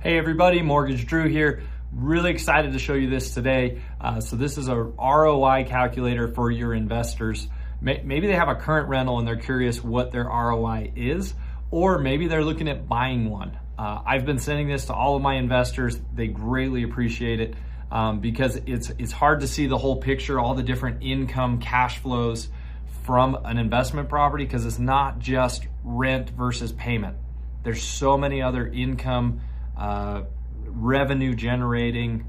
Hey everybody, Mortgage Drew here. Really excited to show you this today. So this is a ROI calculator for your investors. Maybe they have a current rental and they're curious what their ROI is, or maybe they're looking at buying one. I've been sending this to all of my investors. They greatly appreciate it because it's hard to see the whole picture, all the different income cash flows from an investment property, because it's not just rent versus payment. There's so many other income revenue generating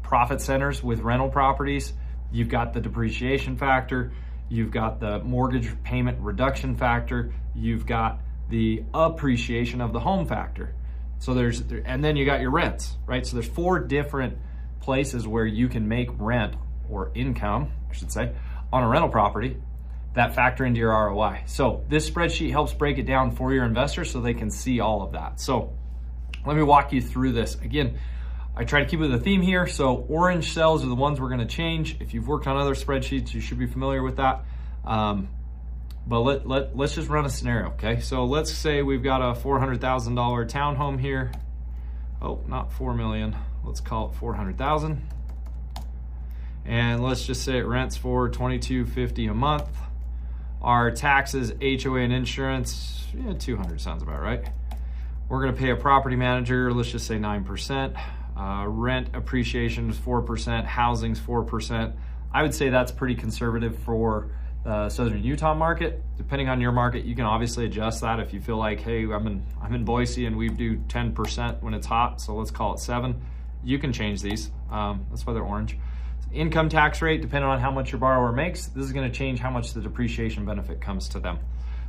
profit centers with rental properties. You've got the depreciation factor, you've got the mortgage payment reduction factor, you've got the appreciation of the home factor. So and then you got your rents, right? So there's 4 different places where you can make rent or income, I should say, on a rental property that factor into your ROI. So this spreadsheet helps break it down for your investors so they can see all of that. So let me walk you through this. Again, I try to keep with the theme here. So orange cells are the ones we're gonna change. If you've worked on other spreadsheets, you should be familiar with that. But let's just run a scenario, okay? So let's say we've got a $400,000 townhome here. Oh, not 4 million. Let's call it 400,000. And let's just say it rents for $22.50 a month. Our taxes, HOA and insurance, 200 sounds about right. We're gonna pay a property manager, let's just say 9%. Rent appreciation is 4%, housing's 4%. I would say that's pretty conservative for the Southern Utah market. Depending on your market, you can obviously adjust that if you feel like, hey, I'm in Boise and we do 10% when it's hot, so let's call it 7. You can change these, that's why they're orange. Income tax rate, depending on how much your borrower makes, this is gonna change how much the depreciation benefit comes to them.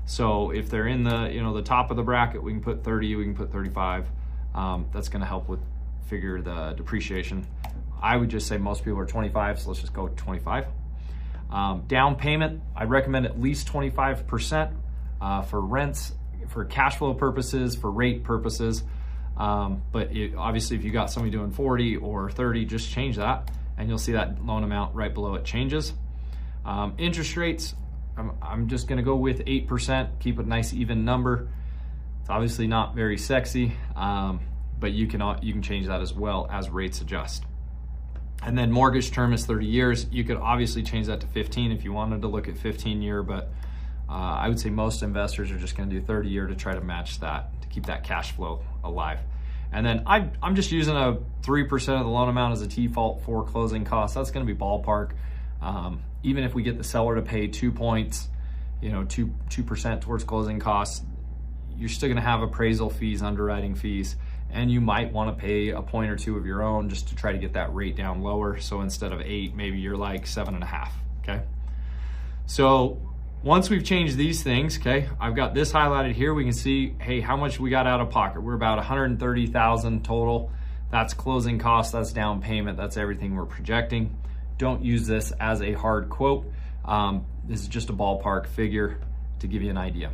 So if they're in the the top of the bracket, we can put 30, we can put 35. That's gonna help with figure the depreciation. I would just say most people are 25, so let's just go 25. Down payment, I recommend at least 25% for rents, for cash flow purposes, for rate purposes. But obviously if you got somebody doing 40 or 30, just change that and you'll see that loan amount right below it changes. Interest rates, I'm just gonna go with 8%, keep a nice even number. It's obviously not very sexy, but you can change that as well as rates adjust. And then mortgage term is 30 years. You could obviously change that to 15 if you wanted to look at 15-year, but I would say most investors are just gonna do 30-year to try to match that, to keep that cash flow alive. And then I'm just using a 3% of the loan amount as a default for closing costs. That's gonna be ballpark. Even if we get the seller to pay 2 points, 2% towards closing costs, you're still gonna have appraisal fees, underwriting fees, and you might wanna pay a point or 2 of your own just to try to get that rate down lower. So instead of 8, maybe you're like 7.5, okay? So once we've changed these things, okay, I've got this highlighted here. We can see, hey, how much we got out of pocket. We're about 130,000 total. That's closing costs, that's down payment, that's everything we're projecting. Don't use this as a hard quote. This is just a ballpark figure to give you an idea.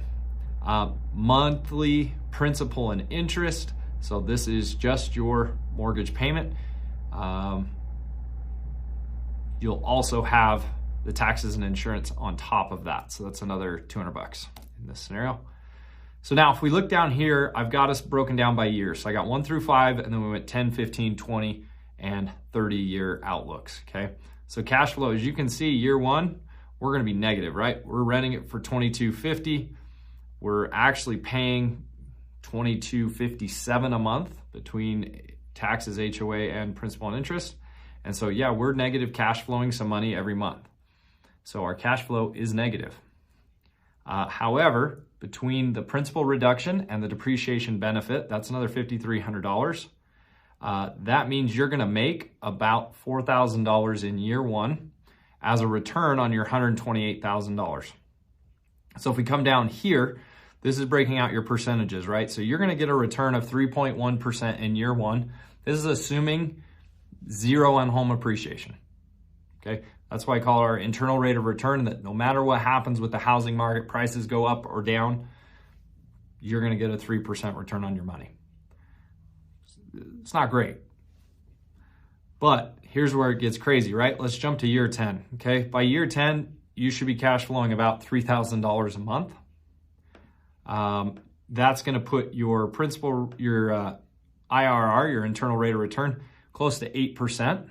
Monthly principal and interest. So this is just your mortgage payment. You'll also have the taxes and insurance on top of that. So that's another $200 in this scenario. So now if we look down here, I've got us broken down by years. So I got 1 through 5, and then we went 10, 15, 20, and 30-year outlooks, okay? So cash flow, as you can see, year 1, we're gonna be negative, right? We're renting it for $22.50. We're actually paying $22.57 a month between taxes, HOA, and principal and interest. And so yeah, we're negative cash flowing some money every month. So our cash flow is negative. However, between the principal reduction and the depreciation benefit, that's another $5,300. That means you're gonna make about $4,000 in year 1 as a return on your $128,000. So if we come down here, this is breaking out your percentages, right? So you're gonna get a return of 3.1% in year 1. This is assuming 0 on home appreciation, okay? That's why I call our internal rate of return, that no matter what happens with the housing market, prices go up or down, you're gonna get a 3% return on your money. It's not great. But here's where it gets crazy, right? Let's jump to year 10, okay? By year 10, you should be cash flowing about $3,000 a month. That's gonna put your principal, your IRR, your internal rate of return, close to 8%.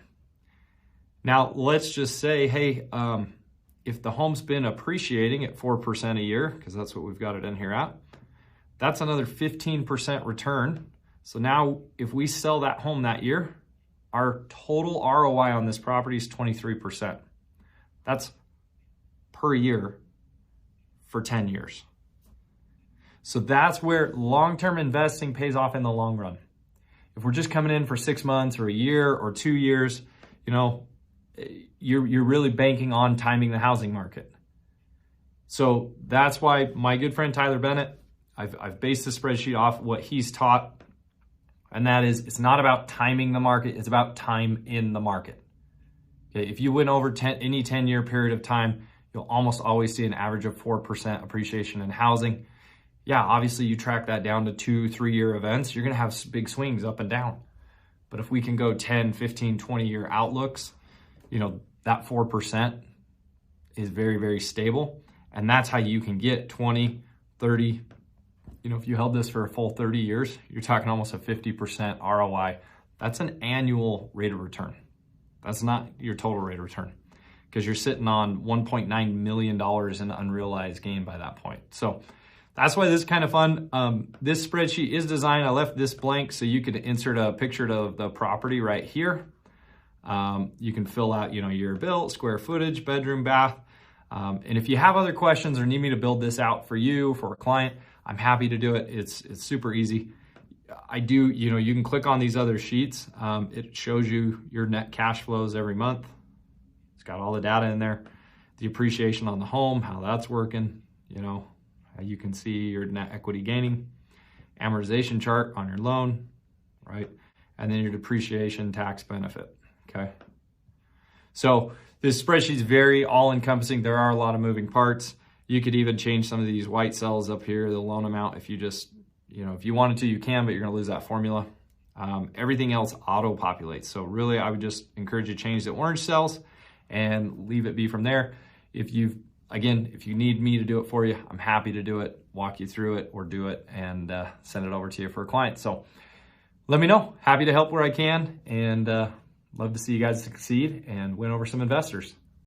Now, let's just say, hey, if the home's been appreciating at 4% a year, because that's what we've got it in here at, that's another 15% return. So now if we sell that home that year, our total ROI on this property is 23%. That's per year for 10 years. So that's where long-term investing pays off in the long run. If we're just coming in for 6 months or a year or 2 years, you know, you're really banking on timing the housing market. So that's why my good friend Tyler Bennett, I've based the spreadsheet off what he's taught, and that is it's not about timing the market, it's about time in the market. Okay, if you went over any 10-year period of time, you'll almost always see an average of 4% appreciation in housing. Yeah, obviously you track that down to 2-3 year events, you're gonna have big swings up and down. But if we can go 10, 15, 20-year outlooks, you know, that 4% is very, very stable. And that's how you can get 20, 30, you know, if you held this for a full 30 years, you're talking almost a 50% ROI. That's an annual rate of return. That's not your total rate of return, because you're sitting on $1.9 million in unrealized gain by that point. So that's why this is kind of fun. This spreadsheet is designed, I left this blank so you could insert a picture of the property right here. You can fill out, you know, year built, square footage, bedroom, bath. And if you have other questions or need me to build this out for you, for a client, I'm happy to do it. It's super easy. You know, you can click on these other sheets. It shows you your net cash flows every month. It's got all the data in there, the appreciation on the home, how that's working, you know, how you can see your net equity gaining, amortization chart on your loan, right? And then your depreciation tax benefit, okay? So this spreadsheet is very all-encompassing. There are a lot of moving parts. You could even change some of these white cells up here, the loan amount, if you just, you know, if you wanted to, you can, but you're gonna lose that formula. Everything else auto-populates. So really, I would just encourage you to change the orange cells and leave it be from there. If you need me to do it for you, I'm happy to do it, walk you through it, or do it and send it over to you for a client. So let me know. Happy to help where I can, and love to see you guys succeed and win over some investors.